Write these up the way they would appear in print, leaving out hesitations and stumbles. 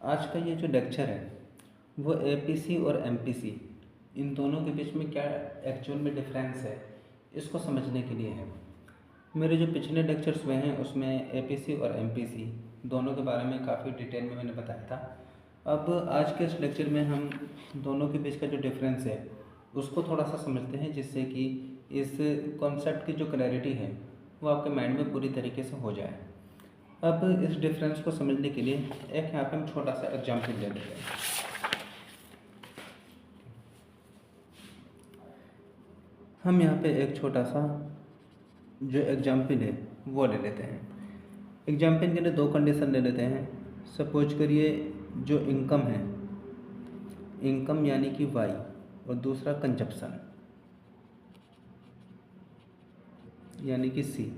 आज का ये जो लेक्चर है वो एपीसी और एमपीसी इन दोनों के बीच में क्या एक्चुअल में डिफरेंस है इसको समझने के लिए है। मेरे जो पिछले लेक्चर्स हुए हैं उसमें एपीसी और एमपीसी दोनों के बारे में काफ़ी डिटेल में मैंने बताया था। अब आज के इस लेक्चर में हम दोनों के बीच का जो डिफरेंस है उसको थोड़ा सा समझते हैं, जिससे कि इस कॉन्सेप्ट की जो क्लैरिटी है वो आपके माइंड में पूरी तरीके से हो जाए। अब इस डिफरेंस को समझने के लिए एक यहाँ पे हम छोटा सा एग्जाम्पल ले लेते हैं। हम यहाँ पे एक छोटा सा जो एग्जाम्पल है वो ले लेते हैं। एग्जाम्पल के लिए दो कंडीशन ले लेते हैं। सपोज करिए जो इनकम है, इनकम यानी कि वाई, और दूसरा कंजप्शन यानी कि सी।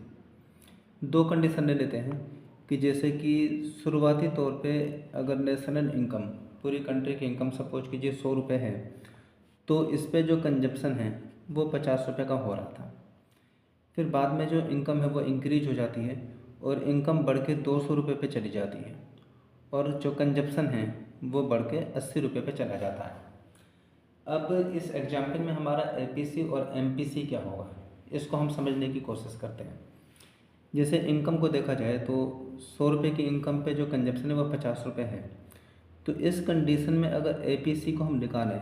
दो कंडीशन ले लेते हैं कि जैसे कि शुरुआती तौर पे अगर नेशनल इनकम, पूरी कंट्री की इनकम सपोज कीजिए 100 रुपये है, तो इस पे जो कंजप्शन है वो 50 रुपये का हो रहा था। फिर बाद में जो इनकम है वो इंक्रीज हो जाती है और इनकम बढ़ के 200 रुपये पे चली जाती है, और जो कंजप्शन है वो बढ़ के 80 रुपये पे चला जाता है। अब इस एग्जाम्पल में हमारा एपीसी और एमपीसी क्या होगा इसको हम समझने की कोशिश करते हैं। जैसे इनकम को देखा जाए तो 100 रुपये की इनकम पे जो कंजप्शन है वो 50 रुपये है। तो इस कंडीशन में अगर एपीसी को हम निकालें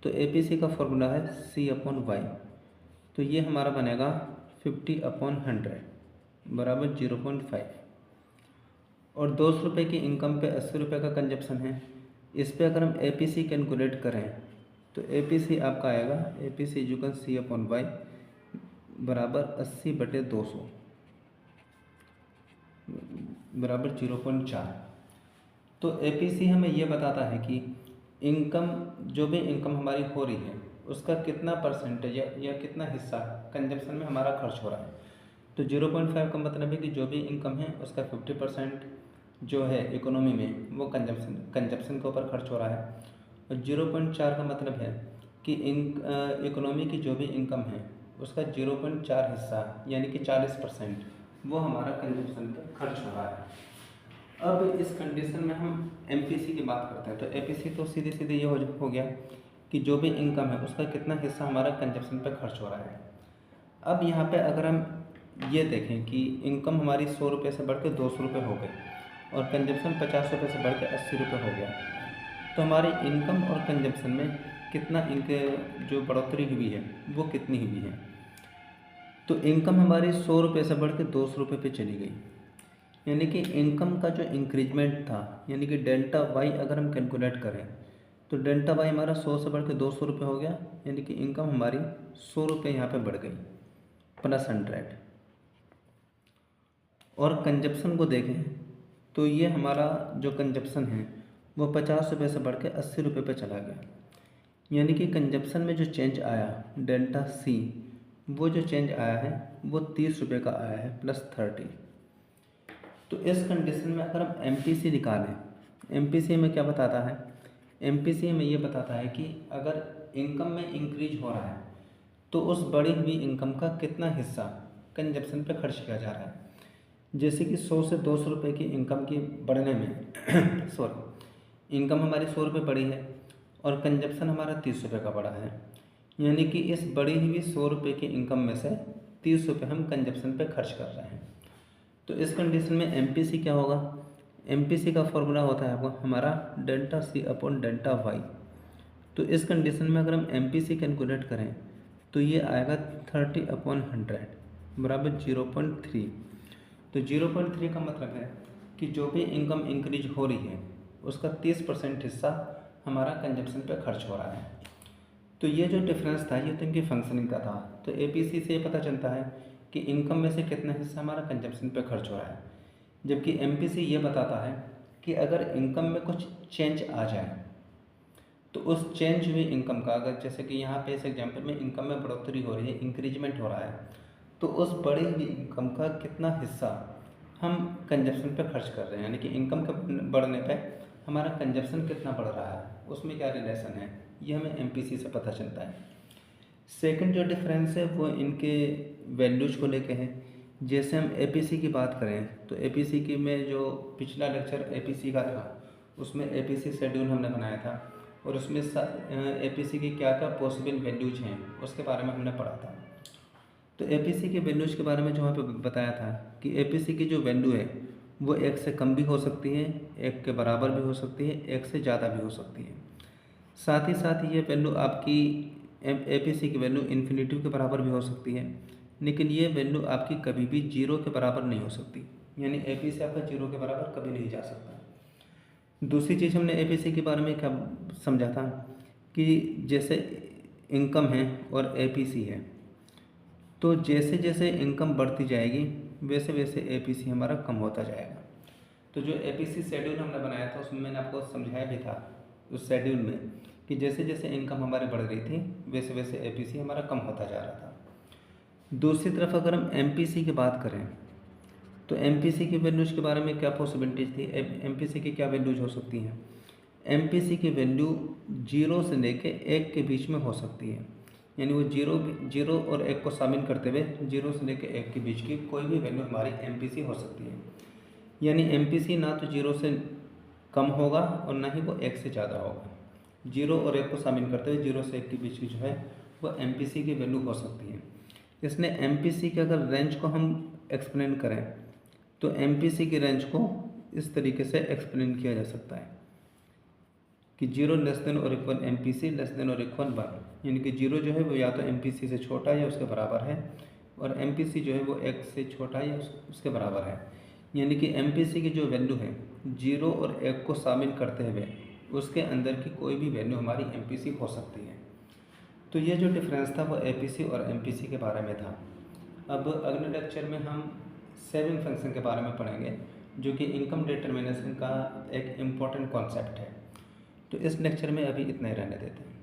तो एपीसी का फॉर्मूला है C/Y। तो ये हमारा बनेगा 50/100 बराबर 0.5। और 200 रुपये की इनकम पे 80 रुपये का कंजप्शन है। इस पे अगर हम एपीसी कैलकुलेट करें तो एपीसी आपका आएगा C/Y बराबर 80/200 बराबर 0.4। तो एपीसी हमें ये बताता है कि इनकम, जो भी इनकम हमारी हो रही है उसका कितना परसेंटेज या कितना हिस्सा कंजप्शन में हमारा खर्च हो रहा है। तो 0.5 का मतलब है कि जो भी इनकम है उसका 50% जो है इकोनॉमी में वो कंजप्शन के ऊपर खर्च हो रहा है। और 0.4 का मतलब है कि इकोनॉमी की जो भी इनकम है उसका 0.4 हिस्सा यानी कि 40% वो हमारा कंजप्शन पे खर्च हो रहा है। अब इस कंडीशन में हम एमपीसी की बात करते हैं। तो एपीसी तो सीधे सीधे ये हो गया कि जो भी इनकम है उसका कितना हिस्सा हमारा कंजप्शन पे खर्च हो रहा है। अब यहाँ पे अगर हम ये देखें कि इनकम हमारी 100 रुपये से बढ़ के 200 रुपये हो गई और कंजप्शन 50 रुपये से बढ़ के 80 रुपये हो गया, तो हमारी इनकम और कंजप्शन में कितना इनके जो बढ़ोतरी हुई है वो कितनी हुई है। तो इनकम हमारी 100 रुपये से बढ़ के 200 रुपये पे चली गई, यानी कि इनकम का जो इंक्रीजमेंट था यानी कि डेल्टा वाई अगर हम कैलकुलेट करें तो डेल्टा वाई हमारा 100 से बढ़ के 200 रुपये हो गया, यानी कि इनकम हमारी 100 रुपये यहाँ पे बढ़ गई +100। और कंजप्शन को देखें तो ये हमारा जो कंजप्शन है वो 50 रुपये से बढ़ के 80 रुपये पे चला गया, यानी कि कंजप्शन में जो चेंज आया डेल्टा सी, वो जो चेंज आया है वो 30 रुपये का आया है +30। तो इस कंडीशन में अगर हम एमपीसी निकालें, एमपीसी में क्या बताता है, एमपीसी में ये बताता है कि अगर इनकम में इंक्रीज हो रहा है तो उस बढ़ी हुई इनकम का कितना हिस्सा कंजप्शन पे खर्च किया जा रहा है। जैसे कि 100 से 200 रुपये की इनकम की बढ़ने में इनकम हमारी 100 रुपये बढ़ी है और कंजप्शन हमारा 30 रुपये का बढ़ा है, यानी कि इस बढ़ी हुई 100 रुपये की इनकम में से 30 रुपये हम कंजप्शन पे खर्च कर रहे हैं। तो इस कंडीशन में एमपीसी क्या होगा, एमपीसी का फॉर्मूला होता है आपको हमारा डेल्टा C/डेल्टा वाई। तो इस कंडीशन में अगर हम एमपीसी कैलकुलेट करें तो ये आएगा 30/100 बराबर 0.3। तो 0.3 का मतलब है कि जो भी इनकम इंक्रीज हो रही है उसका 30% हिस्सा हमारा कंजप्शन पे खर्च हो रहा है। तो ये जो डिफरेंस था ये तो इनकी फंक्शनिंग का था। तो एपीसी से ये पता चलता है कि इनकम में से कितना हिस्सा हमारा कंजप्शन पे खर्च हो रहा है, जबकि एमपीसी ये बताता है कि अगर इनकम में कुछ चेंज आ जाए तो उस चेंज हुई इनकम का, अगर जैसे कि यहाँ पे इस एग्जांपल में इनकम में बढ़ोतरी हो रही है, इंक्रीजमेंट हो रहा है, तो उस बढ़ी हुई इनकम का कितना हिस्सा हम कंजप्शन पे खर्च कर रहे हैं, यानी कि इनकम के बढ़ने पे हमारा कंजप्शन कितना बढ़ रहा है, उसमें क्या रिलेशन है, ये हमें एमपीसी से पता चलता है। सेकंड जो डिफरेंस है वो इनके वैल्यूज को लेके है। जैसे हम एपीसी की बात करें तो एपीसी की में जो पिछला लेक्चर एपीसी का था उसमें एपीसी शेड्यूल हमने बनाया था और उसमें एपीसी की क्या क्या पॉसिबल वैल्यूज हैं उसके बारे में हमने पढ़ा था। तो एपीसी के वैल्यूज के बारे में जो वहाँ पे बताया था कि एपीसी की जो वैल्यू है वो एक से कम भी हो सकती है, एक के बराबर भी हो सकती है, एक से ज़्यादा भी हो सकती है। साथ ही साथ ये वैल्यू आपकी एपीसी की वैल्यू इन्फिनिटी के बराबर भी हो सकती है, लेकिन ये वैल्यू आपकी कभी भी जीरो के बराबर नहीं हो सकती, यानी एपीसी आपका जीरो के बराबर कभी नहीं जा सकता। दूसरी चीज़ हमने एपीसी के बारे में क्या समझा था कि जैसे इनकम है और एपीसी है, तो जैसे जैसे इनकम बढ़ती जाएगी वैसे वैसे एपीसी हमारा कम होता जाएगा। तो जो एपीसी शेड्यूल हमने बनाया था उसमें मैंने आपको समझाया भी था उस शेड्यूल में कि जैसे जैसे इनकम हमारी बढ़ रही थी वैसे वैसे एपीसी हमारा कम होता जा रहा था। दूसरी तरफ अगर हम एमपीसी की बात करें तो एमपीसी की वैल्यूज़ के बारे में क्या पॉसिबिलिटीज थी, एमपीसी की क्या वैल्यूज हो सकती हैं। एमपीसी की वैल्यू जीरो से लेके एक के बीच में हो सकती है, यानी वो जीरो और एक को शामिल करते हुए जीरो से लेके एक के बीच की कोई भी वैल्यू हमारी एमपीसी हो सकती है। यानी एमपीसी ना तो जीरो से कम होगा और ना ही वो एक से ज़्यादा होगा, जीरो और एक को शामिल करते हुए जीरो से एक के बीच की जो है वो एमपीसी की वैल्यू हो सकती है। इसने एमपीसी के अगर रेंज को हम एक्सप्लेन करें तो एमपीसी की रेंज को इस तरीके से एक्सप्लेन किया जा सकता है कि जीरो लेस देन और इक्वल एमपीसी लेस देन और इक्वल 1, यानी कि जीरो जो है वो या तो एमपीसी से छोटा या उसके बराबर है और एमपीसी जो है वो एक से छोटा या उसके बराबर है। यानी कि एमपीसी की जो वैल्यू है जीरो और एक को शामिल करते हुए उसके अंदर की कोई भी वैल्यू हमारी एमपीसी हो सकती है। तो ये जो डिफरेंस था वो एपीसी और एमपीसी के बारे में था। अब अगले लेक्चर में हम सेविंग फंक्शन के बारे में पढ़ेंगे जो कि इनकम डिटर्मिनेशन का एक इम्पॉर्टेंट कॉन्सेप्ट है। तो इस लेक्चर में अभी इतना ही रहने देते हैं।